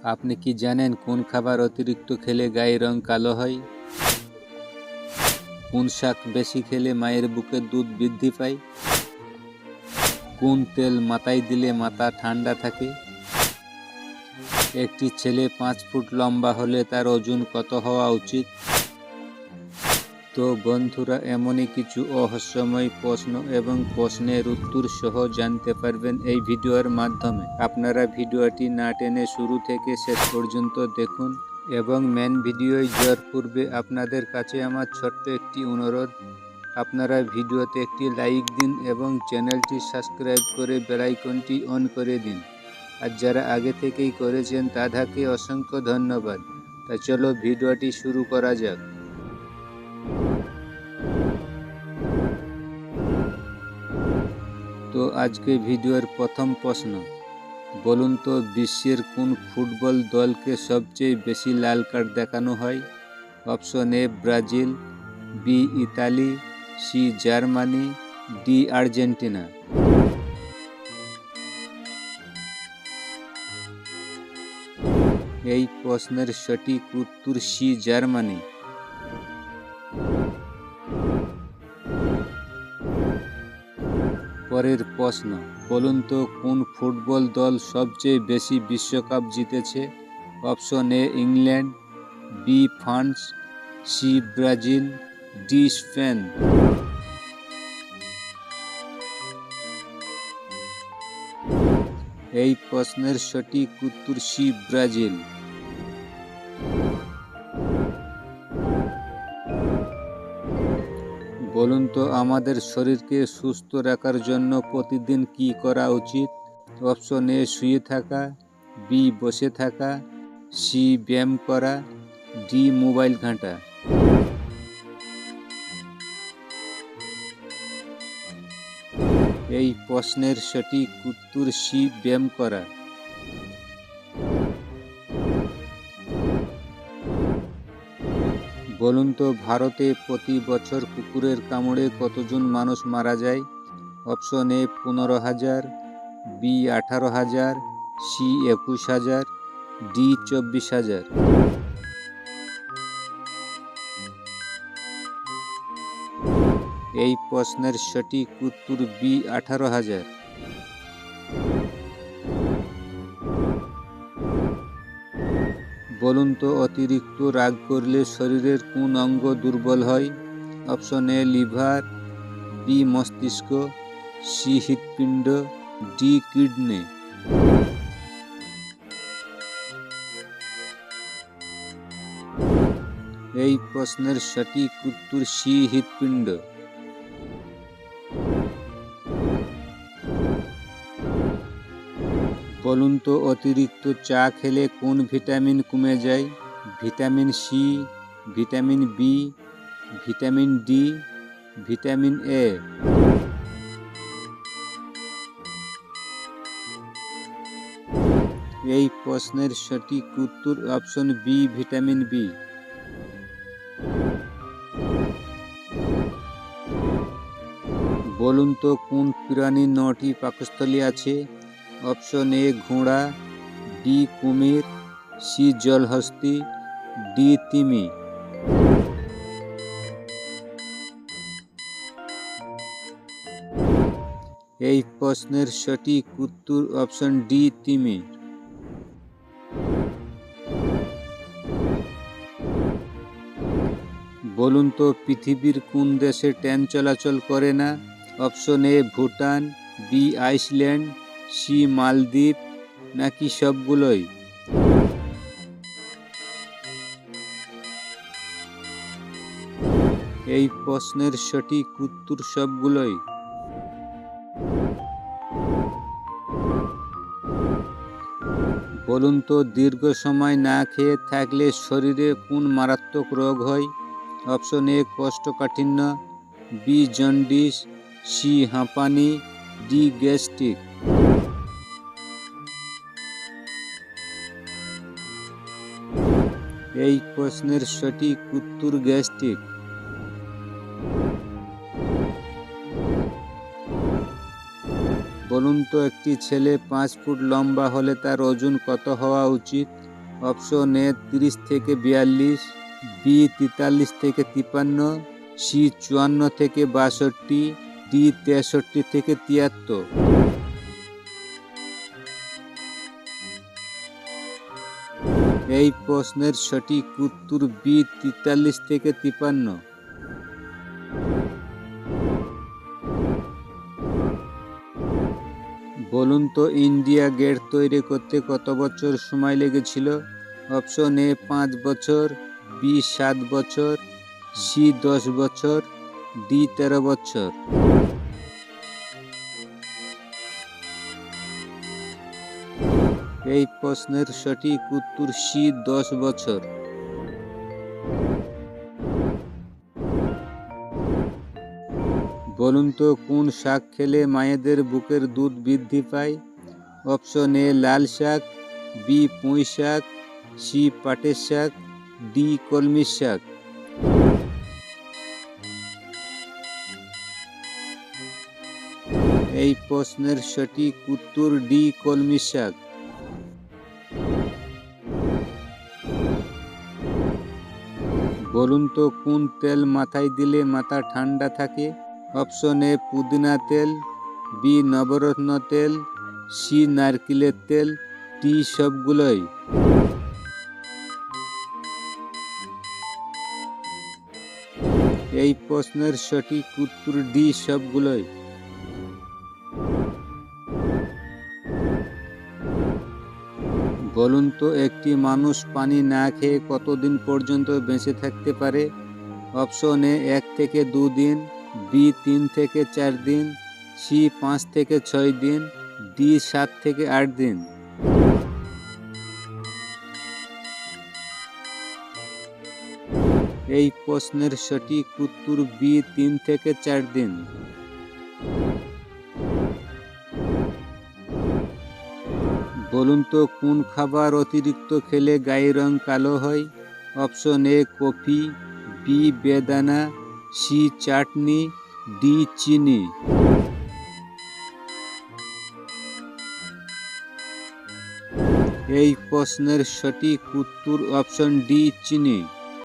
আপনি কি জানেন কোন খাবার অতিরিক্ত খেলে গায়ের রং কালো হয়? কোন শাক বেশি খেলে মায়ের বুকে দুধ বৃদ্ধি পায়? কোন তেল মাথায় দিলে মাথা ঠান্ডা থাকে? একটি ছেলে 5 ফুট লম্বা হলে তার ওজন কত হওয়া উচিত? তো বন্ধুরা, এমনই কিছু রহস্যময় প্রশ্ন এবং প্রশ্নের উত্তর সহ জানতে পারবেন এই ভিডিওর মাধ্যমে। আপনারা ভিডিওটি না টেনে শুরু থেকে শেষ পর্যন্ত দেখুন। এবং মেন ভিডিওয় যাওয়ার পূর্বে আপনাদের কাছে আমার ছোট্ট একটি অনুরোধ, আপনারা ভিডিওতে একটি লাইক দিন এবং চ্যানেলটি সাবস্ক্রাইব করে বেল আইকনটি অন করে দিন। আর যারা আগে থেকেই করেছেন তাদেরকে অসংখ্য ধন্যবাদ। তা চলো ভিডিওটি শুরু করা যাক। তো আজকে ভিডিওর প্রথম প্রশ্ন, বলুন তো বিশ্বের কোন ফুটবল দলকে সবচেয়ে বেশি লাল কার্ড দেখানো হয়? Option A Brazil, B Italy, C Germany, D Argentina. এই প্রশ্নের সঠিক উত্তর সি জার্মানি। পরের প্রশ্ন, বলুন তো কোন ফুটবল দল সবচেয়ে বেশি বিশ্বকাপ জিতেছে? Option A England, B France, C Brazil, D Spain. এই প্রশ্নের সঠিক উত্তর সি ব্রাজিল। বলুন তো আমাদের শরীরকে সুস্থ রাখার জন্য প্রতিদিন কি করা উচিত? অপশন এ শুয়ে থাকা, বি বসে থাকা, সি ব্যায়াম করা, ডি মোবাইল ঘাঁটা। এই প্রশ্নের সঠিক উত্তর সি ব্যায়াম করা। বলুন তো ভারতে প্রতি বছর কুকুরের কামড়ে কতজন মানুষ মারা যায়? Option A 15,000, B 18,000, C 21,000, D 24,000। এই প্রশ্নের সঠিক উত্তর বি 18,000। বলুন তো অতিরিক্ত রাগ করলে শরীরের কোন অঙ্গ দুর্বল হয়? অপশন এ লিভার, বি মস্তিষ্ক, সি হৃৎপিণ্ড, ডি কিডনি। এই প্রশ্নের সঠিক উত্তর সি হৃৎপিণ্ড। বলুন তো অতিরিক্ত চা খেলে কোন ভিটামিন কমে যায়? Vitamin C, vitamin B, vitamin D, vitamin A. এই প্রশ্নের সঠিক উত্তর অপশন বি ভিটামিন বি। বলুন তো কোন প্রাণীর 9টি পাকস্থলী আছে? অপশন এ ঘোড়া, বি কুমির, সি জলহস্তী, ডি তিমি। এই প্রশ্নের সঠিক উত্তর অপশন ডি তিমি। বলুন তো পৃথিবীর কোন দেশে ট্রেন চলাচল করে না? Option A Bhutan, B Iceland, C Maldives, নাকি সবগুলোই? এই প্রশ্নের সঠিক উত্তর সবগুলোই। বলুন তো দীর্ঘ সময় না খেয়ে থাকলে শরীরে কোন মারাত্মক রোগ হয়? অপশন এ কোষ্ঠকাঠিন্য, বি জন্ডিস, সি হাঁপানি, ডি গ্যাস্ট্রিক। এই প্রশ্নের সঠিক উত্তর গ্যাস্ট্রিক। বলুন তো একটি ছেলে 5 ফুট লম্বা হলে তার ওজন কত হওয়া উচিত? অপশন এ 30 থেকে 42, বি 43 থেকে 53, সি 54 থেকে 62, ডি 63 থেকে 73। এই প্রশ্নের সঠিক উত্তর বি 43 থেকে 53। বলুন তো ইন্ডিয়া গেট তৈরি করতে কত বছর সময় লেগেছিল? অপশন এ 5 বছর, বি 7 বছর, সি 10 বছর, ডি 13 বছর। এই প্রশ্নের সঠিক উত্তর সি 10 বছর। বলুন তো কোন শাক খেলে মায়েদের বুকের দুধ বৃদ্ধি পায়? অপশন এ লাল শাক, বি পুঁই শাক, সি পাটের শাক, ডি কলমির শাক। এই প্রশ্নের সঠিক উত্তর ডি কলমির শাক। বলুন তো কোন তেল মাথায় দিলে মাথা ঠান্ডা থাকে? অপশন এ পুদিনা তেল, বি নবরত্ন তেল, সি নারকেলের তেল, ডি সবগুলোই। এই প্রশ্নের সঠিক উত্তর ডি সবগুলোই। বলুন তো একটি মানুষ পানি না খেয়ে কতদিন পর্যন্ত বেঁচে থাকতে পারে? অপশন এ 1 থেকে 2 দিন, বি 3 থেকে 4 দিন, সি 5 থেকে 6 দিন, ডি 7 থেকে 8 দিন। এই প্রশ্নের সঠিক উত্তর বি 3 থেকে 4 দিন। বলুন তো কোন খাবার অতিরিক্ত খেলে গায়ের রং কালো হয়? অপশন এ কফি, বি বেদানা, সি চাটনি, ডি চিনি। এই প্রশ্নের সঠিক উত্তর অপশন ডি চিনি।